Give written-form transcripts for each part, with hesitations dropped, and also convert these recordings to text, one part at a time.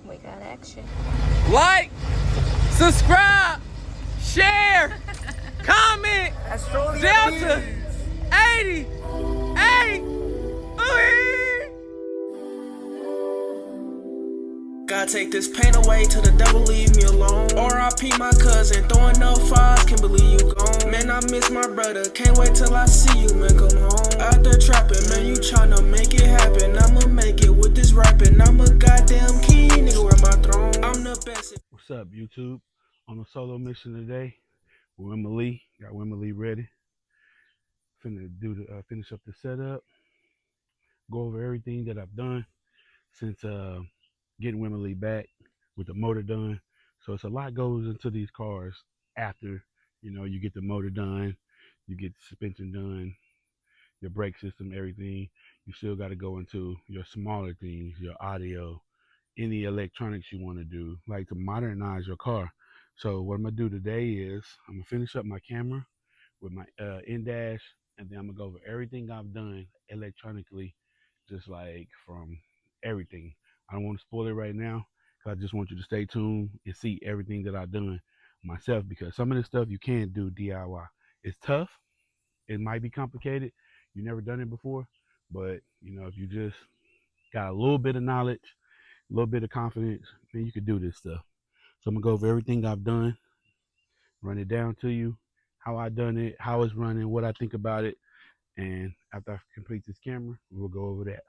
We got action. Like, subscribe, share, comment. Delta 88. Gotta take this pain away till the devil leave me alone. R.I.P. my cousin, throwing up fives, can't believe you gone. Man, I miss my brother, can't wait till I see you, man, come home. Out there trapping, man, you tryna make it happen. I'ma make it with this rapping. I'm a goddamn king, nigga, where my throne. I'm the best. What's up, YouTube? On a solo mission today with Emily. Got Emily ready. Finna finish up the setup. Go over everything that I've done since getting Emily back with the motor done. So it's a lot goes into these cars after you get the motor done, you get the suspension done, your brake system, everything. You still got to go into your smaller things, your audio, any electronics you want to do, like to modernize your car. So what I'm gonna do today is I'm gonna finish up my camera with my in-dash, and then I'm gonna go over everything I've done electronically, just like from everything. I don't want to spoil it right now, because I just want you to stay tuned and see everything that I've done myself, because some of this stuff you can't do DIY. It's tough. It might be complicated. You never done it before, but if you just got a little bit of knowledge, a little bit of confidence, then you could do this stuff. So I'm gonna go over everything I've done, run it down to you, how I done it, how it's running, what I think about it, and after I complete this camera, we'll go over that.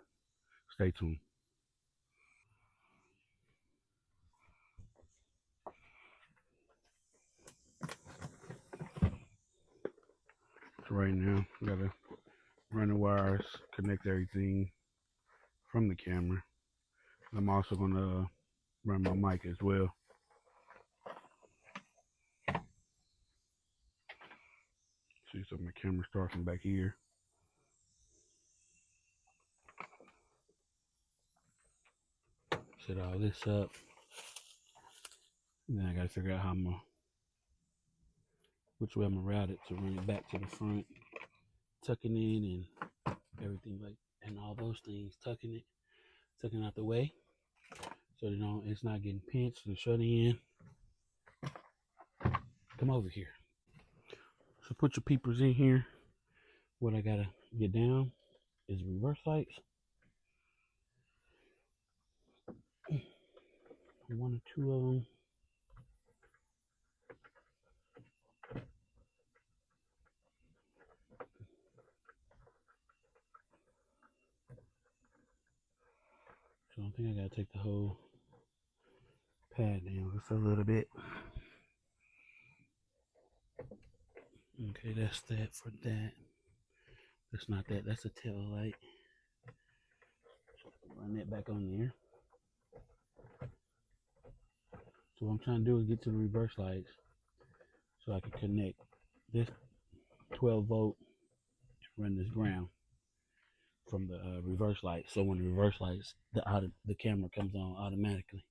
Stay tuned. So right now, I gotta run the wires, connect everything from the camera. I'm also gonna run my mic as well. See, so my camera starts from back here. Set all this up. And then I gotta figure out which way I'm gonna route it to run it back to the front, tucking in and everything and all those things, tucking out the way, so it's not getting pinched and shut in. Come over here. So put your peepers in here. What I gotta get down is reverse lights. One or two of them. So I think I gotta take the whole pad down just a little bit. Okay, that's that for that. That's not that, that's a tail light. Run that back on there. So what I'm trying to do is get to the reverse lights so I can connect this 12 volt and run this ground from the reverse light. So when the reverse lights, the camera comes on automatically.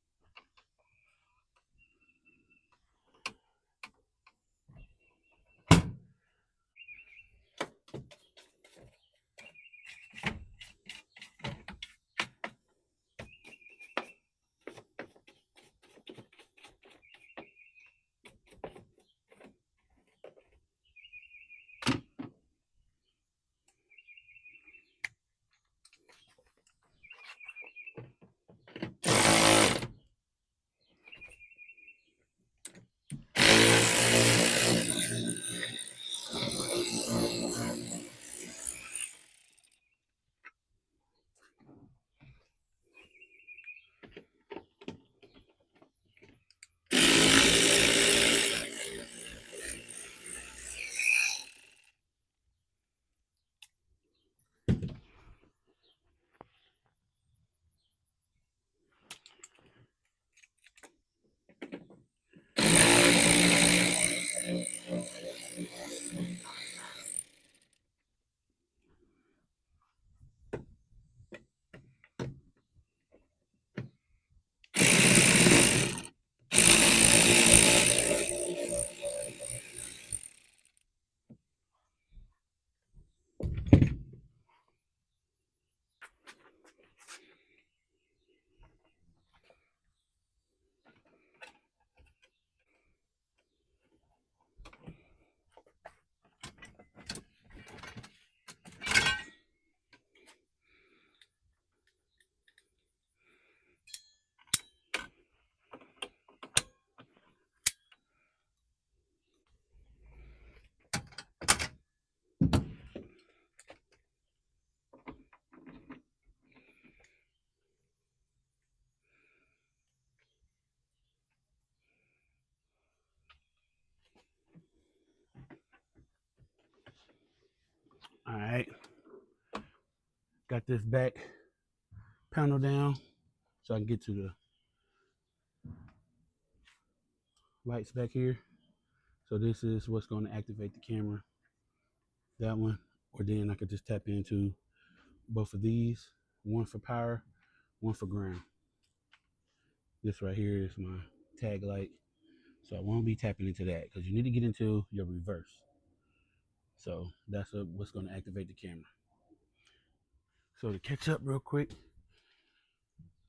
Got this back panel down so I can get to the lights back here. So this is what's going to activate the camera, that one. Or then I could just tap into both of these, one for power, one for ground. This right here is my tag light. So I won't be tapping into that because you need to get into your reverse. So that's what's going to activate the camera. So to catch up real quick,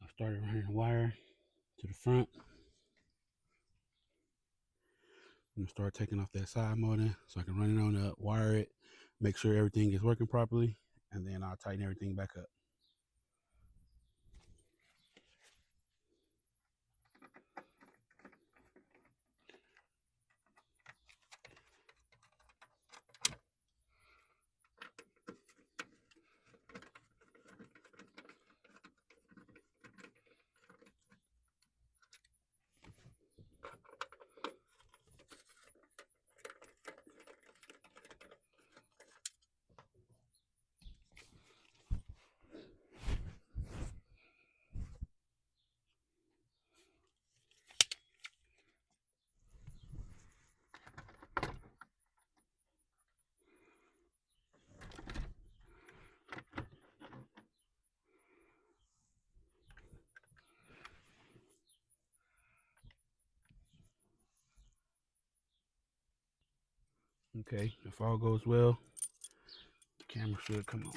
I started running the wire to the front. I'm going to start taking off that side motor so I can run it on up, wire it, make sure everything is working properly, and then I'll tighten everything back up. Okay, if all goes well, the camera should come on.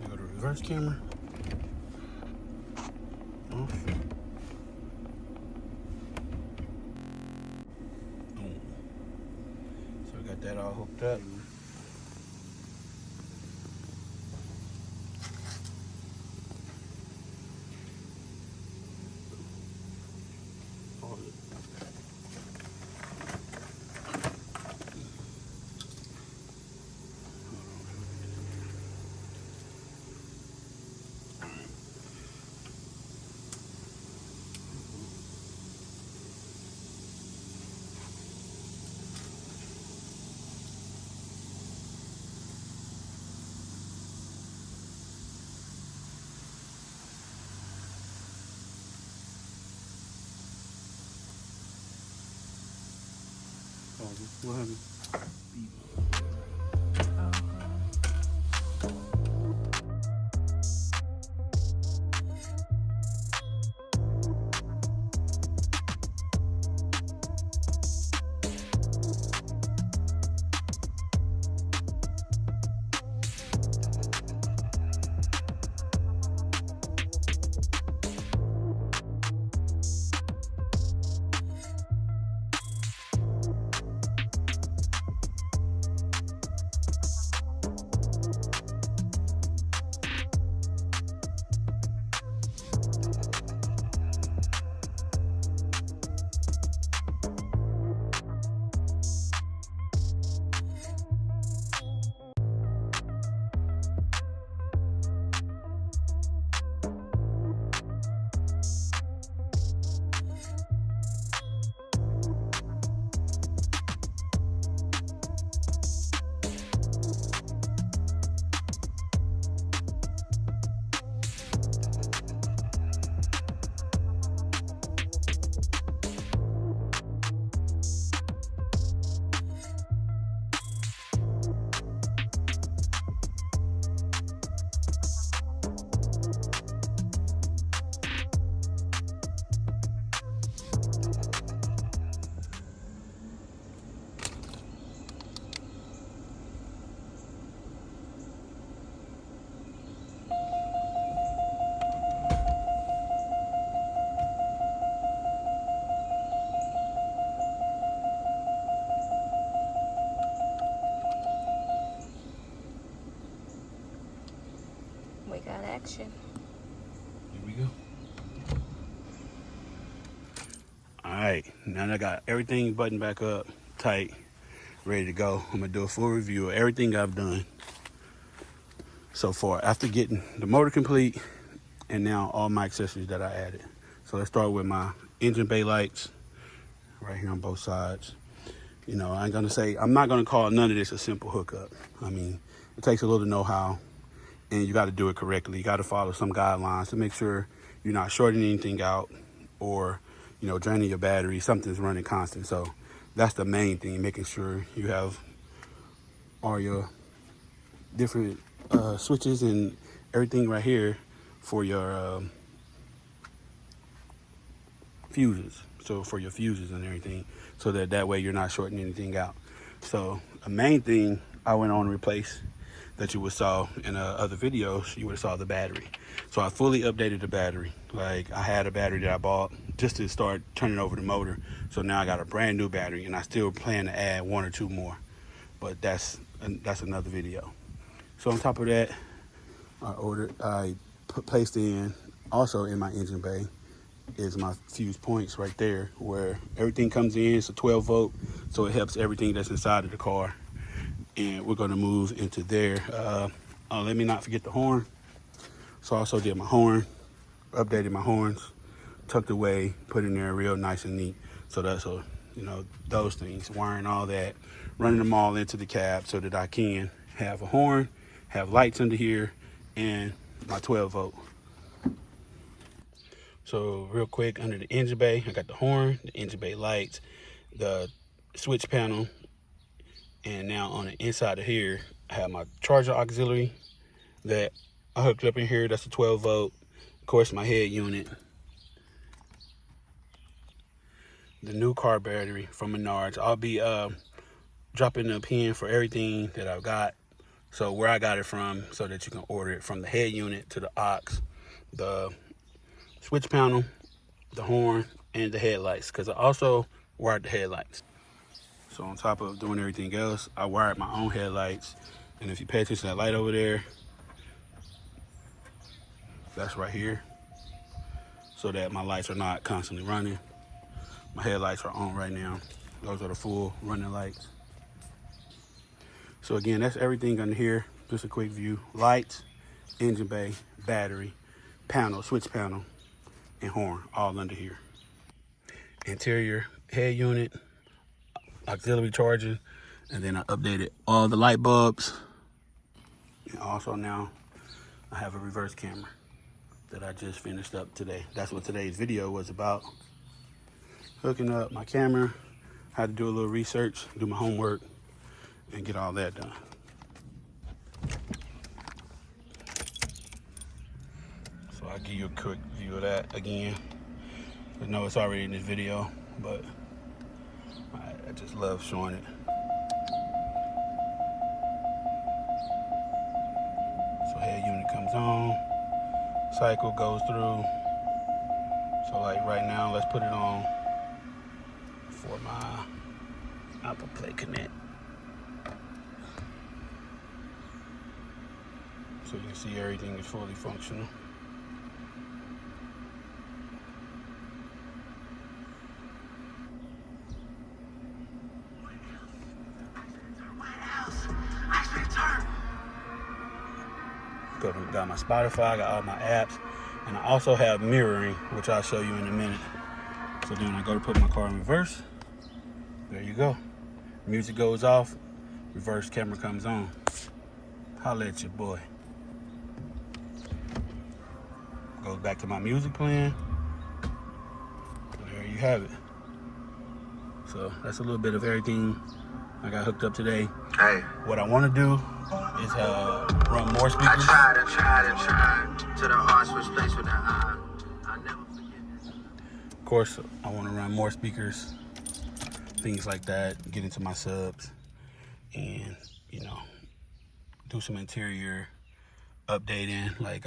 Now go to reverse camera. Off. Boom. So I got that all hooked up. What happened? We got action. Here we go. All right, now that I got everything buttoned back up, tight, ready to go. I'm gonna do a full review of everything I've done so far after getting the motor complete and now all my accessories that I added. So let's start with my engine bay lights right here on both sides. You know, I'm not gonna call none of this a simple hookup. I mean, it takes a little know-how, and you got to do it correctly. You got to follow some guidelines to make sure you're not shorting anything out or, you know, draining your battery. Something's running constant. So that's the main thing, making sure you have all your different switches and everything right here for your fuses. So for your fuses and everything, so that way you're not shorting anything out. So the main thing I went on to replace that you would saw in other videos, you would have saw the battery. So I fully updated the battery. Like, I had a battery that I bought just to start turning over the motor. So now I got a brand new battery, and I still plan to add 1 or 2 more, but that's another video. So on top of that, I placed in, also in my engine bay, is my fuse points right there where everything comes in. It's a 12 volt, so it helps everything that's inside of the car. And we're gonna move into there. Let me not forget the horn. So I also did my horn, updated my horns, tucked away, put in there real nice and neat. So that's, you know, those things, wiring all that, running them all into the cab so that I can have a horn, have lights under here, and my 12 volt. So real quick, under the engine bay, I got the horn, the engine bay lights, the switch panel, and now on the inside of here, I have my charger auxiliary that I hooked up in here. That's a 12 volt. Of course, my head unit. The new car battery from Menards. I'll be dropping a pin for everything that I've got. So where I got it from, so that you can order it, from the head unit to the aux, the switch panel, the horn, and the headlights, because I also wired the headlights. So on top of doing everything else, I wired my own headlights. And if you pay attention to that light over there, that's right here, so that my lights are not constantly running. My headlights are on right now. Those are the full running lights. So again, that's everything under here. Just a quick view. Lights, engine bay, battery, panel, switch panel, and horn, all under here. Interior head unit, auxiliary charging, and then I updated all the light bulbs. And also now I have a reverse camera that I just finished up today. That's what today's video was about. Hooking up my camera, had to do a little research, do my homework, and get all that done. So I'll give you a quick view of that again. I know it's already in this video, but I just love showing it. So head unit comes on, cycle goes through. So like right now, let's put it on for my Apple Play Connect. So you can see everything is fully functional. Got my Spotify, got all my apps, and I also have mirroring, which I'll show you in a minute. So then I go to put my car in reverse. There you go. Music goes off, reverse camera comes on. Holla at your boy. Goes back to my music playing. There you have it. So that's a little bit of everything I got hooked up today. Hey. What I want to do is run more speakers. I tried to the hard switch place with the eye. I never forget. Of course, I want to run more speakers, things like that, get into my subs, and, you know, do some interior updating, like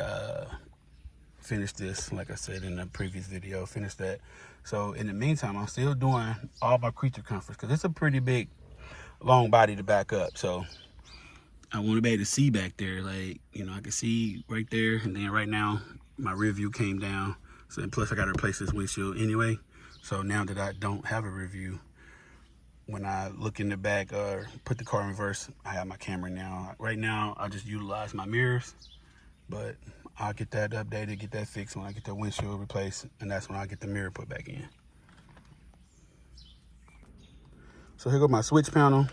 finish this, like I said in the previous video, finish that. So in the meantime, I'm still doing all my creature comforts, because it's a pretty big, long body to back up. So I want to be able to see back there. Like, you know, I can see right there. And then right now, my rear view came down. So, and plus I got to replace this windshield anyway. So now that I don't have a rear view, when I look in the back or put the car in reverse, I have my camera now. Right now, I just utilize my mirrors. But I'll get that updated, get that fixed when I get the windshield replaced. And that's when I get the mirror put back in. So here goes my switch panel.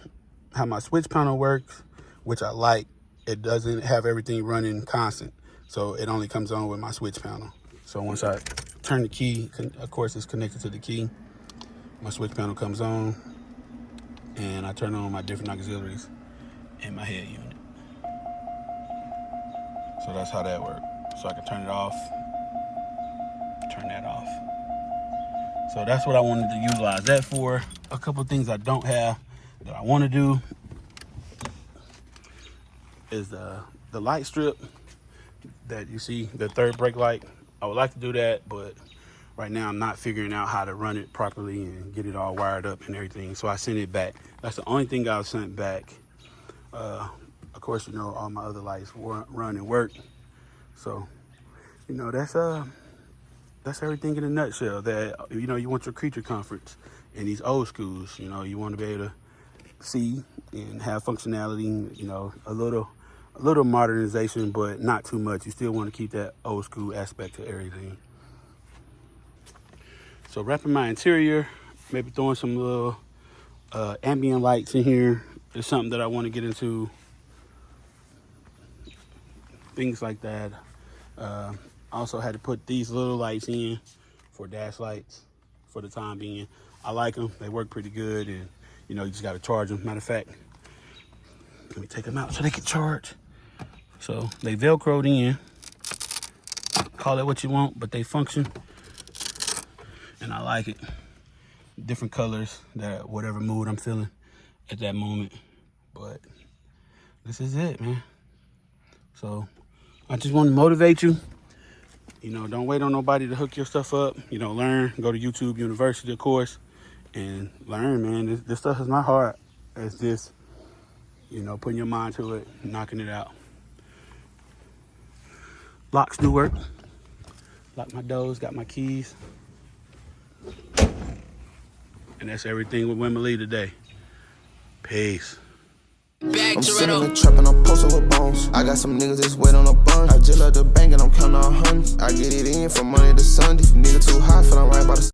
How my switch panel works, which I like, it doesn't have everything running constant. So it only comes on with my switch panel. So once I turn the key, of course it's connected to the key, my switch panel comes on and I turn on my different auxiliaries and my head unit. So that's how that works. So I can turn it off, turn that off. So that's what I wanted to utilize that for. A couple things I don't have that I want to do is the light strip that you see, the third brake light. I would like to do that, but right now I'm not figuring out how to run it properly and get it all wired up and everything. So I sent it back. That's the only thing I sent back. Of course, you know, all my other lights run and work. So, you know, that's everything in a nutshell. That, you know, you want your creature comforts in these old schools. You know, you want to be able to see and have functionality, you know, a little modernization, but not too much. You still want to keep that old school aspect to everything. So wrapping my interior, maybe throwing some little ambient lights in here is something that I want to get into. Things like that. I also had to put these little lights in for dash lights for the time being. I like them. They work pretty good, and you know, you just got to charge them. Matter of fact, let me take them out so they can charge. So they Velcroed in. Call it what you want, but they function, and I like it. Different colors, that whatever mood I'm feeling at that moment. But this is it, man. So I just want to motivate you. You know, don't wait on nobody to hook your stuff up. You know, learn, go to YouTube University, of course, and learn, man. This stuff is not hard. It's just, you know, putting your mind to it, knocking it out. Locks do work. Lock my doors, got my keys. And that's everything with Wimberley today. Peace. I'm sitting in the trap and I'm posted with bones. I got some niggas that's wait on a bun. I just left the bank and I'm counting on hundreds. I get it in from Monday to Sunday. Nigga too high, feeling right by the